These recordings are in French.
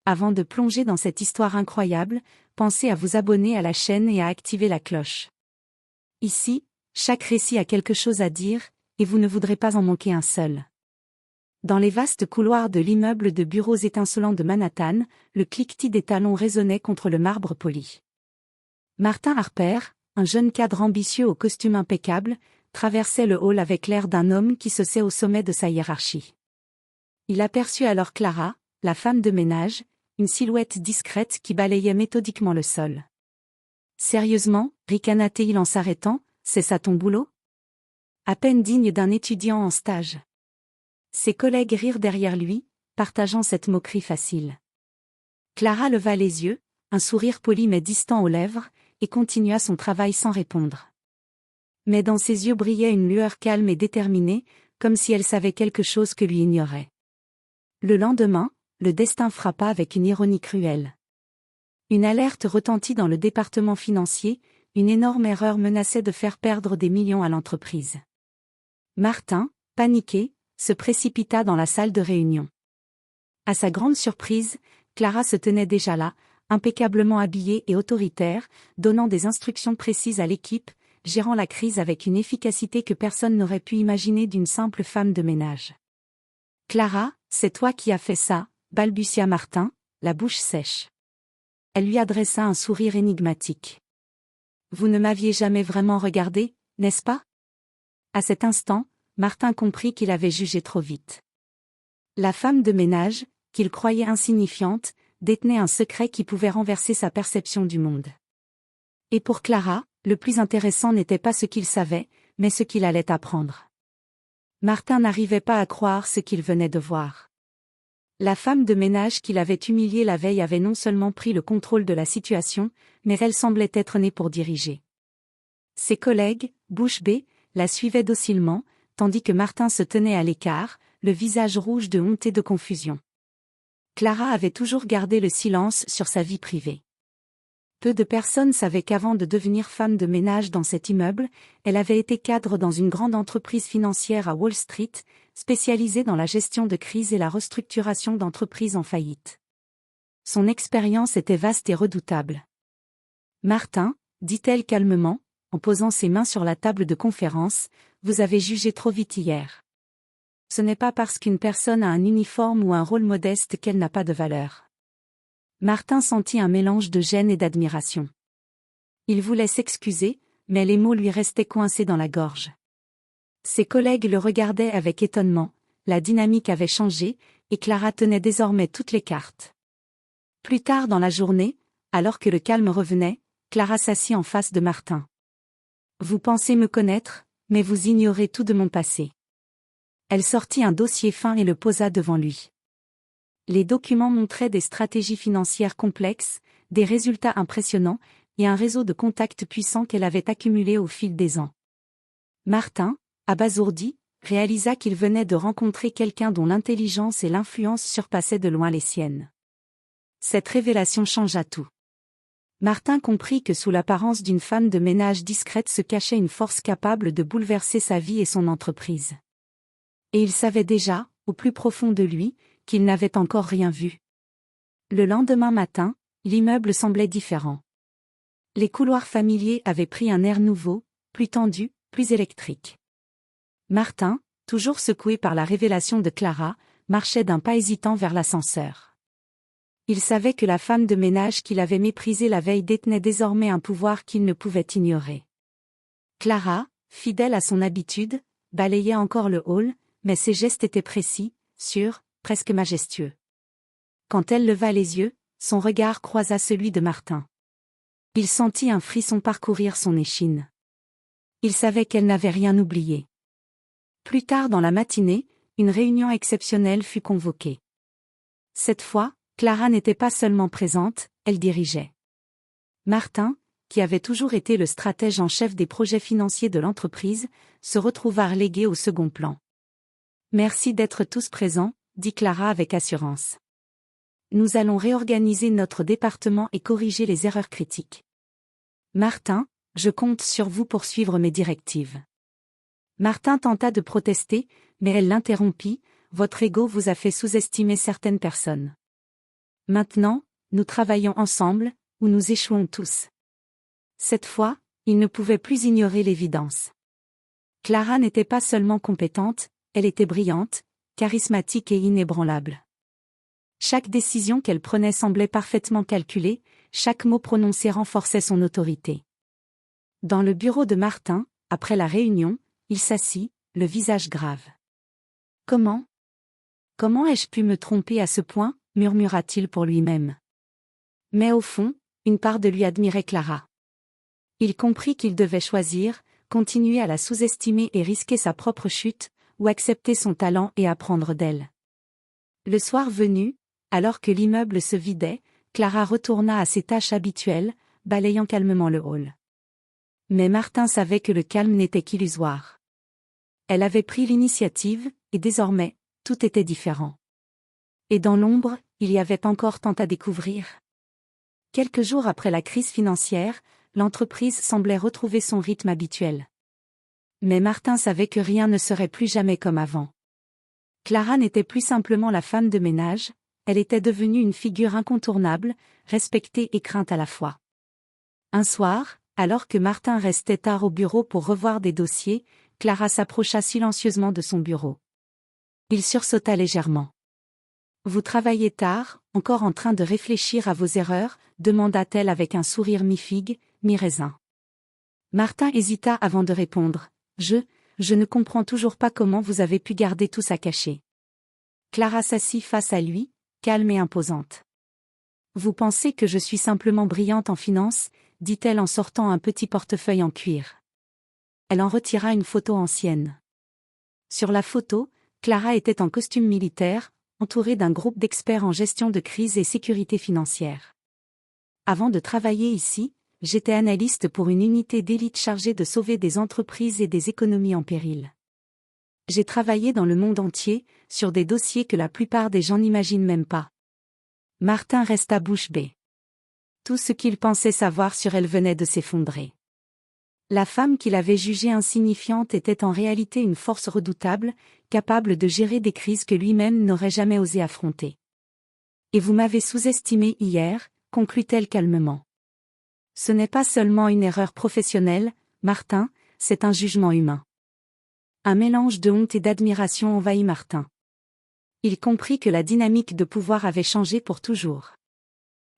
Avant de plonger dans cette histoire incroyable, pensez à vous abonner à la chaîne et à activer la cloche. Ici, chaque récit a quelque chose à dire, et vous ne voudrez pas en manquer un seul. Dans les vastes couloirs de l'immeuble de bureaux étincelants de Manhattan, le cliquetis des talons résonnait contre le marbre poli. Martin Harper, un jeune cadre ambitieux au costume impeccable, traversait le hall avec l'air d'un homme qui se sait au sommet de sa hiérarchie. Il aperçut alors Clara, la femme de ménage, une silhouette discrète qui balayait méthodiquement le sol. « Sérieusement, ricana-t-il en s'arrêtant, c'est ça ton boulot ? À peine digne d'un étudiant en stage. » Ses collègues rirent derrière lui, partageant cette moquerie facile. Clara leva les yeux, un sourire poli mais distant aux lèvres, et continua son travail sans répondre. Mais dans ses yeux brillait une lueur calme et déterminée, comme si elle savait quelque chose que lui ignorait. Le lendemain, le destin frappa avec une ironie cruelle. Une alerte retentit dans le département financier, une énorme erreur menaçait de faire perdre des millions à l'entreprise. Martin, paniqué, se précipita dans la salle de réunion. À sa grande surprise, Clara se tenait déjà là, impeccablement habillée et autoritaire, donnant des instructions précises à l'équipe, gérant la crise avec une efficacité que personne n'aurait pu imaginer d'une simple femme de ménage. « Clara, c'est toi qui as fait ça », balbutia Martin, la bouche sèche. Elle lui adressa un sourire énigmatique. « Vous ne m'aviez jamais vraiment regardé, n'est-ce pas ?» À cet instant, Martin comprit qu'il avait jugé trop vite. La femme de ménage, qu'il croyait insignifiante, détenait un secret qui pouvait renverser sa perception du monde. Et pour Clara, le plus intéressant n'était pas ce qu'il savait, mais ce qu'il allait apprendre. Martin n'arrivait pas à croire ce qu'il venait de voir. La femme de ménage qu'il avait humiliée la veille avait non seulement pris le contrôle de la situation, mais elle semblait être née pour diriger. Ses collègues, bouche bée, la suivaient docilement, tandis que Martin se tenait à l'écart, le visage rouge de honte et de confusion. Clara avait toujours gardé le silence sur sa vie privée. Peu de personnes savaient qu'avant de devenir femme de ménage dans cet immeuble, elle avait été cadre dans une grande entreprise financière à Wall Street, spécialisée dans la gestion de crise et la restructuration d'entreprises en faillite. Son expérience était vaste et redoutable. « Martin, dit-elle calmement, en posant ses mains sur la table de conférence, vous avez jugé trop vite hier. Ce n'est pas parce qu'une personne a un uniforme ou un rôle modeste qu'elle n'a pas de valeur. » Martin sentit un mélange de gêne et d'admiration. Il voulait s'excuser, mais les mots lui restaient coincés dans la gorge. Ses collègues le regardaient avec étonnement, la dynamique avait changé, et Clara tenait désormais toutes les cartes. Plus tard dans la journée, alors que le calme revenait, Clara s'assit en face de Martin. « Vous pensez me connaître, mais vous ignorez tout de mon passé. » Elle sortit un dossier fin et le posa devant lui. Les documents montraient des stratégies financières complexes, des résultats impressionnants, et un réseau de contacts puissants qu'elle avait accumulé au fil des ans. Martin, abasourdi, réalisa qu'il venait de rencontrer quelqu'un dont l'intelligence et l'influence surpassaient de loin les siennes. Cette révélation changea tout. Martin comprit que sous l'apparence d'une femme de ménage discrète se cachait une force capable de bouleverser sa vie et son entreprise. Et il savait déjà, au plus profond de lui, qu'il n'avait encore rien vu. Le lendemain matin, l'immeuble semblait différent. Les couloirs familiers avaient pris un air nouveau, plus tendu, plus électrique. Martin, toujours secoué par la révélation de Clara, marchait d'un pas hésitant vers l'ascenseur. Il savait que la femme de ménage qu'il avait méprisée la veille détenait désormais un pouvoir qu'il ne pouvait ignorer. Clara, fidèle à son habitude, balayait encore le hall, mais ses gestes étaient précis, sûrs, presque majestueux. Quand elle leva les yeux, son regard croisa celui de Martin. Il sentit un frisson parcourir son échine. Il savait qu'elle n'avait rien oublié. Plus tard dans la matinée, une réunion exceptionnelle fut convoquée. Cette fois, Clara n'était pas seulement présente, elle dirigeait. Martin, qui avait toujours été le stratège en chef des projets financiers de l'entreprise, se retrouva relégué au second plan. « Merci d'être tous présents », dit Clara avec assurance. « Nous allons réorganiser notre département et corriger les erreurs critiques. Martin, je compte sur vous pour suivre mes directives. » Martin tenta de protester, mais elle l'interrompit, « Votre ego vous a fait sous-estimer certaines personnes. » Maintenant, nous travaillons ensemble, ou nous échouons tous. Cette fois, il ne pouvait plus ignorer l'évidence. Clara n'était pas seulement compétente, elle était brillante, charismatique et inébranlable. Chaque décision qu'elle prenait semblait parfaitement calculée, chaque mot prononcé renforçait son autorité. Dans le bureau de Martin, après la réunion, il s'assit, le visage grave. « Comment ai-je pu me tromper à ce point ?» murmura-t-il pour lui-même. Mais au fond, une part de lui admirait Clara. Il comprit qu'il devait choisir, continuer à la sous-estimer et risquer sa propre chute, ou accepter son talent et apprendre d'elle. Le soir venu, alors que l'immeuble se vidait, Clara retourna à ses tâches habituelles, balayant calmement le hall. Mais Martin savait que le calme n'était qu'illusoire. Elle avait pris l'initiative, et désormais, tout était différent. Et dans l'ombre, il y avait encore tant à découvrir. Quelques jours après la crise financière, l'entreprise semblait retrouver son rythme habituel. Mais Martin savait que rien ne serait plus jamais comme avant. Clara n'était plus simplement la femme de ménage, elle était devenue une figure incontournable, respectée et crainte à la fois. Un soir, alors que Martin restait tard au bureau pour revoir des dossiers, Clara s'approcha silencieusement de son bureau. Il sursauta légèrement. « Vous travaillez tard, encore en train de réfléchir à vos erreurs ?» demanda-t-elle avec un sourire mi-figue, mi-raisin. Martin hésita avant de répondre. « Je ne comprends toujours pas comment vous avez pu garder tout ça caché. » Clara s'assit face à lui, calme et imposante. « Vous pensez que je suis simplement brillante en finance ?» dit-elle en sortant un petit portefeuille en cuir. Elle en retira une photo ancienne. Sur la photo, Clara était en costume militaire, entourée d'un groupe d'experts en gestion de crise et sécurité financière. Avant de travailler ici, j'étais analyste pour une unité d'élite chargée de sauver des entreprises et des économies en péril. J'ai travaillé dans le monde entier, sur des dossiers que la plupart des gens n'imaginent même pas. Martin resta bouche bée. Tout ce qu'il pensait savoir sur elle venait de s'effondrer. La femme qu'il avait jugée insignifiante était en réalité une force redoutable, capable de gérer des crises que lui-même n'aurait jamais osé affronter. « Et vous m'avez sous-estimé hier », conclut-elle calmement. « Ce n'est pas seulement une erreur professionnelle, Martin, c'est un jugement humain. » Un mélange de honte et d'admiration envahit Martin. Il comprit que la dynamique de pouvoir avait changé pour toujours.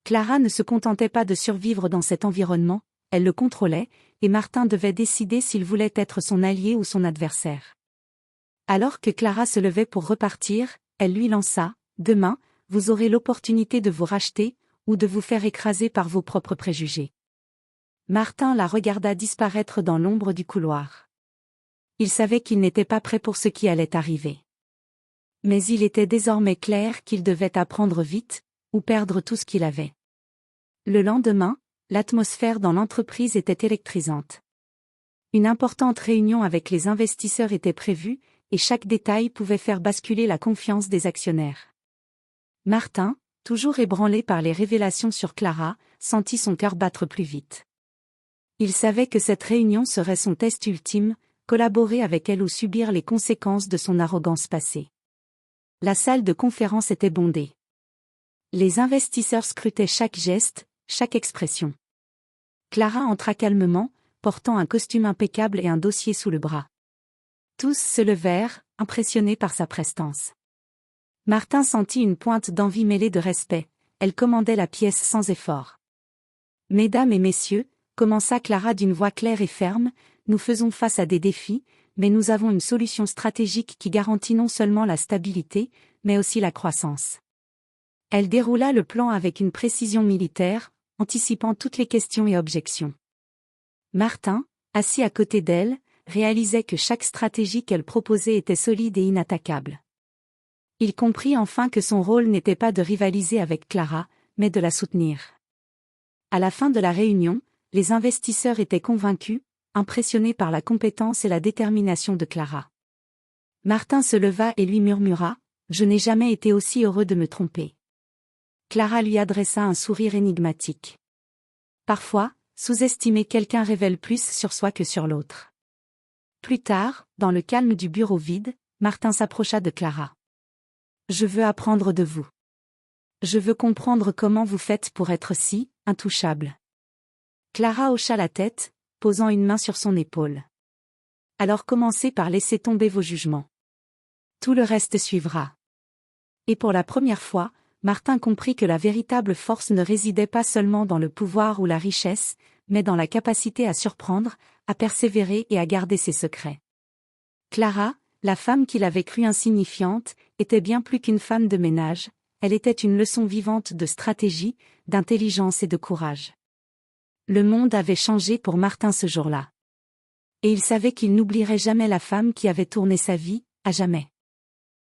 Clara ne se contentait pas de survivre dans cet environnement, elle le contrôlait, et Martin devait décider s'il voulait être son allié ou son adversaire. Alors que Clara se levait pour repartir, elle lui lança « Demain, vous aurez l'opportunité de vous racheter, ou de vous faire écraser par vos propres préjugés. » Martin la regarda disparaître dans l'ombre du couloir. Il savait qu'il n'était pas prêt pour ce qui allait arriver. Mais il était désormais clair qu'il devait apprendre vite, ou perdre tout ce qu'il avait. Le lendemain, l'atmosphère dans l'entreprise était électrisante. Une importante réunion avec les investisseurs était prévue, et chaque détail pouvait faire basculer la confiance des actionnaires. Martin, toujours ébranlé par les révélations sur Clara, sentit son cœur battre plus vite. Il savait que cette réunion serait son test ultime, collaborer avec elle ou subir les conséquences de son arrogance passée. La salle de conférence était bondée. Les investisseurs scrutaient chaque geste, chaque expression. Clara entra calmement, portant un costume impeccable et un dossier sous le bras. Tous se levèrent, impressionnés par sa prestance. Martin sentit une pointe d'envie mêlée de respect, elle commandait la pièce sans effort. « Mesdames et messieurs », commença Clara d'une voix claire et ferme, « nous faisons face à des défis, mais nous avons une solution stratégique qui garantit non seulement la stabilité, mais aussi la croissance. » Elle déroula le plan avec une précision militaire, anticipant toutes les questions et objections. Martin, assis à côté d'elle, réalisait que chaque stratégie qu'elle proposait était solide et inattaquable. Il comprit enfin que son rôle n'était pas de rivaliser avec Clara, mais de la soutenir. À la fin de la réunion, les investisseurs étaient convaincus, impressionnés par la compétence et la détermination de Clara. Martin se leva et lui murmura « Je n'ai jamais été aussi heureux de me tromper. » Clara lui adressa un sourire énigmatique. Parfois, sous-estimer quelqu'un révèle plus sur soi que sur l'autre. Plus tard, dans le calme du bureau vide, Martin s'approcha de Clara. « Je veux apprendre de vous. Je veux comprendre comment vous faites pour être si intouchable. Clara hocha la tête, posant une main sur son épaule. Alors commencez par laisser tomber vos jugements. Tout le reste suivra. Et pour la première fois, Martin comprit que la véritable force ne résidait pas seulement dans le pouvoir ou la richesse, mais dans la capacité à surprendre, à persévérer et à garder ses secrets. Clara, la femme qu'il avait crue insignifiante, était bien plus qu'une femme de ménage, elle était une leçon vivante de stratégie, d'intelligence et de courage. Le monde avait changé pour Martin ce jour-là. Et il savait qu'il n'oublierait jamais la femme qui avait tourné sa vie, à jamais.